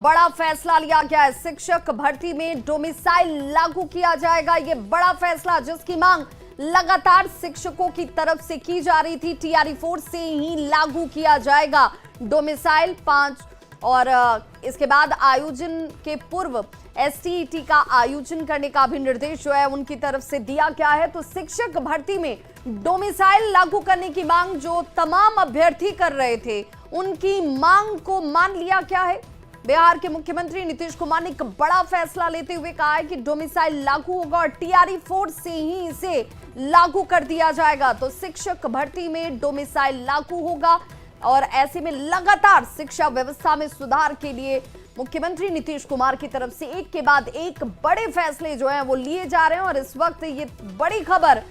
बड़ा फैसला लिया गया है। शिक्षक भर्ती में डोमिसाइल लागू किया जाएगा। ये बड़ा फैसला जिसकी मांग लगातार शिक्षकों की तरफ से की जा रही थी, TRE-4 से ही लागू किया जाएगा डोमिसाइल 5। और इसके बाद आयोजन के पूर्व STET का आयोजन करने का भी निर्देश जो है उनकी तरफ से दिया गया है। तो शिक्षक भर्ती में डोमिसाइल लागू करने की मांग जो तमाम अभ्यर्थी कर रहे थे, उनकी मांग को मान लिया गया है। बिहार के मुख्यमंत्री नीतीश कुमार ने एक बड़ा फैसला लेते हुए कहा है कि डोमिसाइल लागू होगा और TRE-4 से ही इसे लागू कर दिया जाएगा। तो शिक्षक भर्ती में डोमिसाइल लागू होगा और ऐसे में लगातार शिक्षा व्यवस्था में सुधार के लिए मुख्यमंत्री नीतीश कुमार की तरफ से एक के बाद एक बड़े फैसले जो हैं वो लिए जा रहे हैं। और इस वक्त ये बड़ी खबर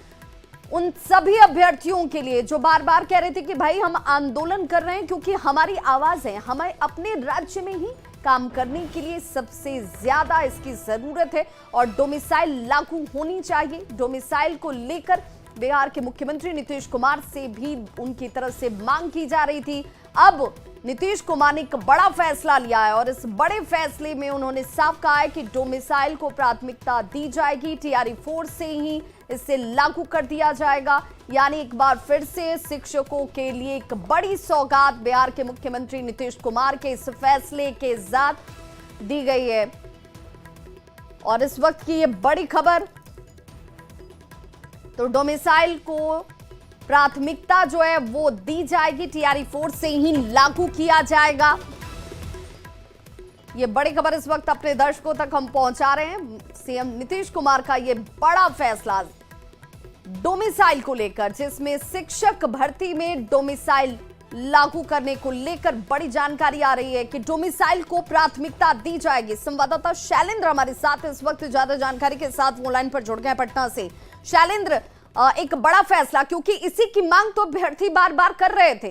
उन सभी अभ्यर्थियों के लिए जो बार बार कह रहे थे कि भाई हम आंदोलन कर रहे हैं क्योंकि हमारी आवाज है, हमें अपने राज्य में ही काम करने के लिए सबसे ज्यादा इसकी जरूरत है और डोमिसाइल लागू होनी चाहिए। डोमिसाइल को लेकर बिहार के मुख्यमंत्री नीतीश कुमार से भी उनकी तरफ से मांग की जा रही थी। अब नीतीश कुमार ने एक बड़ा फैसला लिया है और इस बड़े फैसले में उन्होंने साफ कहा है कि डोमिसाइल को प्राथमिकता दी जाएगी, TRE-4 से ही इसे लागू कर दिया जाएगा। यानी एक बार फिर से शिक्षकों के लिए एक बड़ी सौगात बिहार के मुख्यमंत्री नीतीश कुमार के इस फैसले के साथ दी गई है। और इस वक्त की ये बड़ी खबर, तो डोमिसाइल को प्राथमिकता जो है वो दी जाएगी, TRE-4 से ही लागू किया जाएगा। ये बड़ी खबर इस वक्त अपने दर्शकों तक हम पहुंचा रहे हैं। सीएम नीतीश कुमार का ये बड़ा फैसला डोमिसाइल को लेकर, जिसमें शिक्षक भर्ती में डोमिसाइल लागू करने को लेकर बड़ी जानकारी आ रही है कि डोमिसाइल को प्राथमिकता दी जाएगी। संवाददाता शैलेंद्र हमारे साथ इस वक्त ज्यादा जानकारी के साथ वो लाइन पर जुड़ गए पटना से। शैलेंद्र, एक बड़ा फैसला, क्योंकि इसी की मांग तो अभ्यर्थी बार बार कर रहे थे।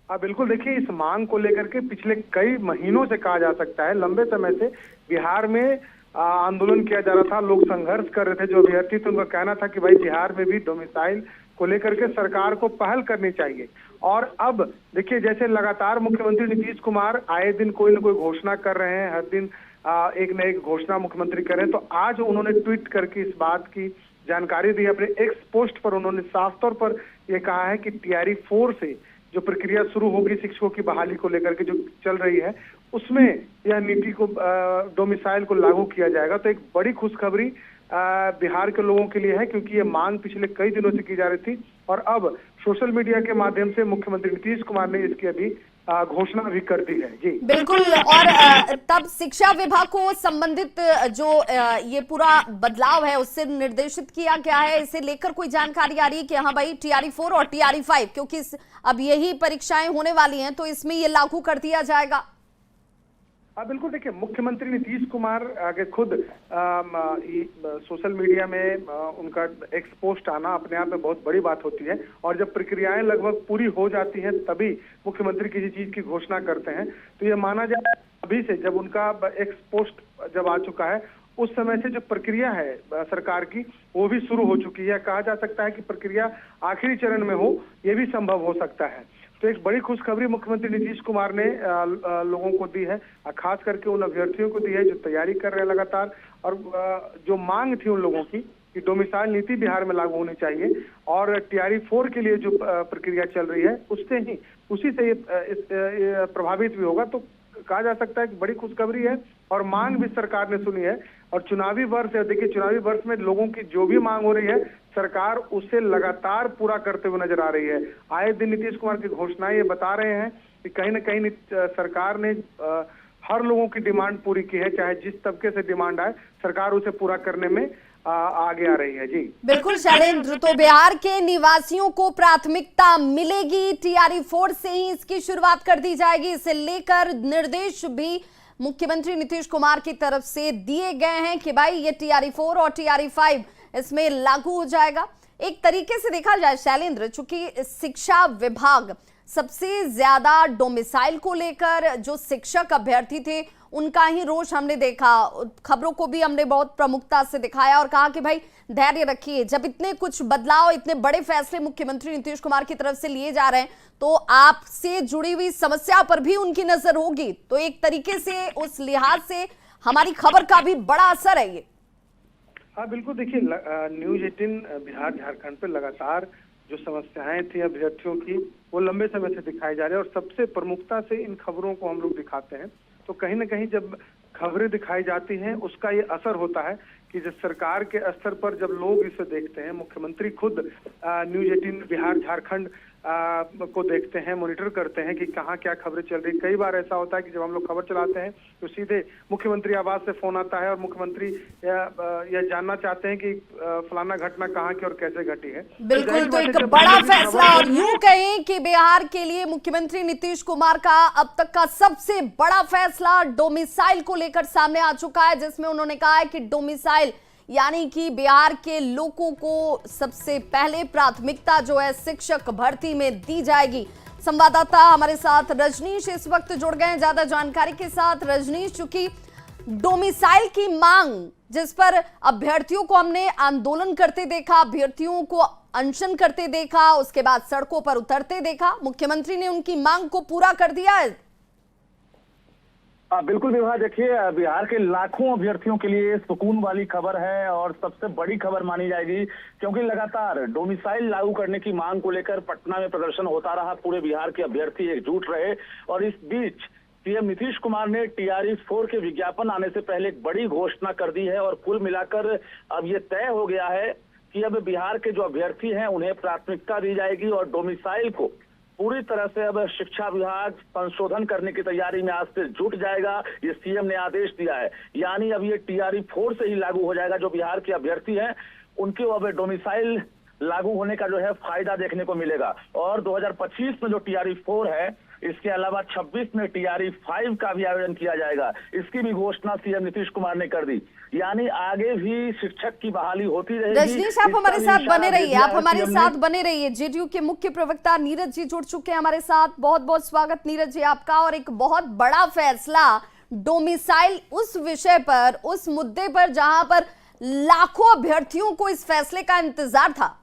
बिल्कुल, देखिए इस मांग को लेकर के पिछले कई महीनों से कहा जा सकता है, लंबे समय से बिहार में आंदोलन किया जा रहा था, लोग संघर्ष कर रहे थे। जो अभ्यर्थी थे उनका कहना था कि भाई बिहार में भी डोमिसाइल को लेकर के सरकार को पहल करनी चाहिए। और अब देखिए जैसे लगातार मुख्यमंत्री नीतीश कुमार आए दिन कोई न कोई घोषणा कर रहे हैं, हर दिन एक न एक घोषणा मुख्यमंत्री कर रहे हैं। तो आज उन्होंने ट्वीट करके इस बात की जानकारी दी। अपने एक्स पोस्ट पर उन्होंने साफ तौर पर यह कहा है कि TRE-4 से जो प्रक्रिया शुरू होगी शिक्षकों की बहाली को लेकर के जो चल रही है, उसमें यह नीति को डोमिसाइल को लागू किया जाएगा। तो एक बड़ी खुशखबरी बिहार के लोगों के लिए है, क्योंकि ये मांग पिछले कई दिनों से की जा रही थी और अब सोशल मीडिया के माध्यम से मुख्यमंत्री नीतीश कुमार ने इसकी अभी घोषणा भी कर दी है। जी बिल्कुल। और तब शिक्षा विभाग को संबंधित जो ये पूरा बदलाव है उससे निर्देशित किया गया है, इसे लेकर कोई जानकारी आ रही है कि हाँ भाई TRE-4 और TRE-5, क्योंकि अब यही परीक्षाएं होने वाली हैं तो इसमें ये लागू कर दिया जाएगा। बिल्कुल, देखिए मुख्यमंत्री नीतीश कुमार आगे खुद सोशल मीडिया में उनका एक्स पोस्ट आना अपने आप में बहुत बड़ी बात होती है। और जब प्रक्रियाएं लगभग पूरी हो जाती हैं तभी मुख्यमंत्री किसी चीज की घोषणा करते हैं। तो ये माना जाए अभी से जब उनका एक्स पोस्ट जब आ चुका है, उस समय से जो प्रक्रिया है सरकार की वो भी शुरू हो चुकी है। कहा जा सकता है कि प्रक्रिया आखिरी चरण में हो, ये भी संभव हो सकता है। तो एक बड़ी खुशखबरी मुख्यमंत्री नीतीश कुमार ने लोगों को दी है, खास करके उन अभ्यर्थियों को दी है जो तैयारी कर रहे हैं लगातार। और जो मांग थी उन लोगों की कि डोमिसाइल नीति बिहार में लागू होनी चाहिए और TRE-4 के लिए जो प्रक्रिया चल रही है उसी से ये प्रभावित भी होगा। तो कहा जा सकता है कि बड़ी खुशखबरी है और मांग भी सरकार ने सुनी है। और चुनावी वर्ष है, देखिए चुनावी वर्ष में लोगों की जो भी मांग हो रही है सरकार उसे लगातार पूरा करते हुए नजर आ रही है। आए दिन नीतीश कुमार की घोषणाएं ये बता रहे हैं कि कहीं न कहीं सरकार ने हर लोगों की डिमांड पूरी की है, चाहे जिस तबके से डिमांड आए सरकार उसे पूरा करने में आगे आ रही है। जी बिल्कुल शैलेंद्र, तो बिहार के निवासियों को प्राथमिकता मिलेगी, TRE-4 से ही इसकी शुरुआत कर दी जाएगी। इसे लेकर निर्देश भी मुख्यमंत्री नीतीश कुमार की तरफ से दिए गए हैं कि भाई ये TRE-4 और TRE-5 इसमें लागू हो जाएगा। एक तरीके से देखा जाए शैलेंद्र, चूंकि शिक्षा विभाग सबसे ज्यादा डोमिसाइल को लेकर जो शिक्षक अभ्यर्थी थे उनका ही रोष हमने देखा। खबरों को भी हमने बहुत प्रमुखता से दिखाया और कहा कि भाई धैर्य रखिए, जब इतने कुछ बदलाव, इतने बड़े फैसले मुख्यमंत्री नीतीश कुमार की तरफ से लिए जा रहे हैं तो आपसे जुड़ी हुई समस्या पर भी उनकी नजर होगी। तो एक तरीके से उस लिहाज से हमारी खबर का भी बड़ा असर है ये। हाँ बिल्कुल, देखिए न्यूज 18 बिहार झारखंड पे लगातार जो समस्याएं थी अभ्यर्थियों की वो लंबे समय से दिखाई जा रही है और सबसे प्रमुखता से इन खबरों को हम लोग दिखाते हैं। तो कहीं ना कहीं जब खबरें दिखाई जाती हैं उसका ये असर होता है कि जिस सरकार के स्तर पर जब लोग इसे देखते हैं, मुख्यमंत्री खुद न्यूज 18 बिहार झारखंड को देखते हैं, मॉनिटर करते हैं कि कहाँ क्या खबरें चल रही। कई बार ऐसा होता है कि जब हम लोग खबर चलाते हैं तो सीधे मुख्यमंत्री आवास से फोन आता है और मुख्यमंत्री यह जानना चाहते हैं कि फलाना घटना कहाँ की और कैसे घटी है। बिल्कुल, तो एक बड़ा फैसला और यूं कहें कि बिहार के लिए मुख्यमंत्री नीतीश कुमार का अब तक का सबसे बड़ा फैसला डोमिसाइल को लेकर सामने आ चुका है, जिसमें उन्होंने कहा है कि डोमिसाइल यानी कि बिहार के लोगों को सबसे पहले प्राथमिकता जो है शिक्षक भर्ती में दी जाएगी। संवाददाता हमारे साथ रजनीश इस वक्त जुड़ गए हैं ज्यादा जानकारी के साथ। रजनीश, चूंकि डोमिसाइल की मांग जिस पर अभ्यर्थियों को हमने आंदोलन करते देखा, अभ्यर्थियों को अनशन करते देखा, उसके बाद सड़कों पर उतरते देखा, मुख्यमंत्री ने उनकी मांग को पूरा कर दिया है। बिल्कुल विभा, देखिए बिहार के लाखों अभ्यर्थियों के लिए सुकून वाली खबर है और सबसे बड़ी खबर मानी जाएगी, क्योंकि लगातार डोमिसाइल लागू करने की मांग को लेकर पटना में प्रदर्शन होता रहा। पूरे बिहार के अभ्यर्थी एकजुट रहे और इस बीच सीएम नीतीश कुमार ने TRE 4 के विज्ञापन आने से पहले एक बड़ी घोषणा कर दी है और कुल मिलाकर अब ये तय हो गया है कि अब बिहार के जो अभ्यर्थी हैं उन्हें प्राथमिकता दी जाएगी और डोमिसाइल को पूरी तरह से अब शिक्षा विभाग संशोधन करने की तैयारी में आज से जुट जाएगा। ये सीएम ने आदेश दिया है, यानी अब ये TRE 4 से ही लागू हो जाएगा। जो बिहार के अभ्यर्थी हैं उनके अब डोमिसाइल लागू होने का जो है फायदा देखने को मिलेगा। और 2025 में जो TRE 4 है, इसके अलावा 26 में TRE 5 का भी आयोजन किया जाएगा। इसकी भी घोषणा सीएम नीतीश कुमार ने कर दी, यानी आगे भी शिक्षक की बहाली होती रहेगी। रजनीश, आप हमारे साथ बने रहिए, आप हमारे साथ बने रहिए। जेडीयू के मुख्य प्रवक्ता नीरज जी जुड़ चुके हैं हमारे साथ। बहुत बहुत स्वागत नीरज जी आपका। और एक बहुत बड़ा फैसला डोमिसाइल, उस विषय पर, उस मुद्दे पर जहां पर लाखों अभ्यर्थियों को इस फैसले का इंतजार था।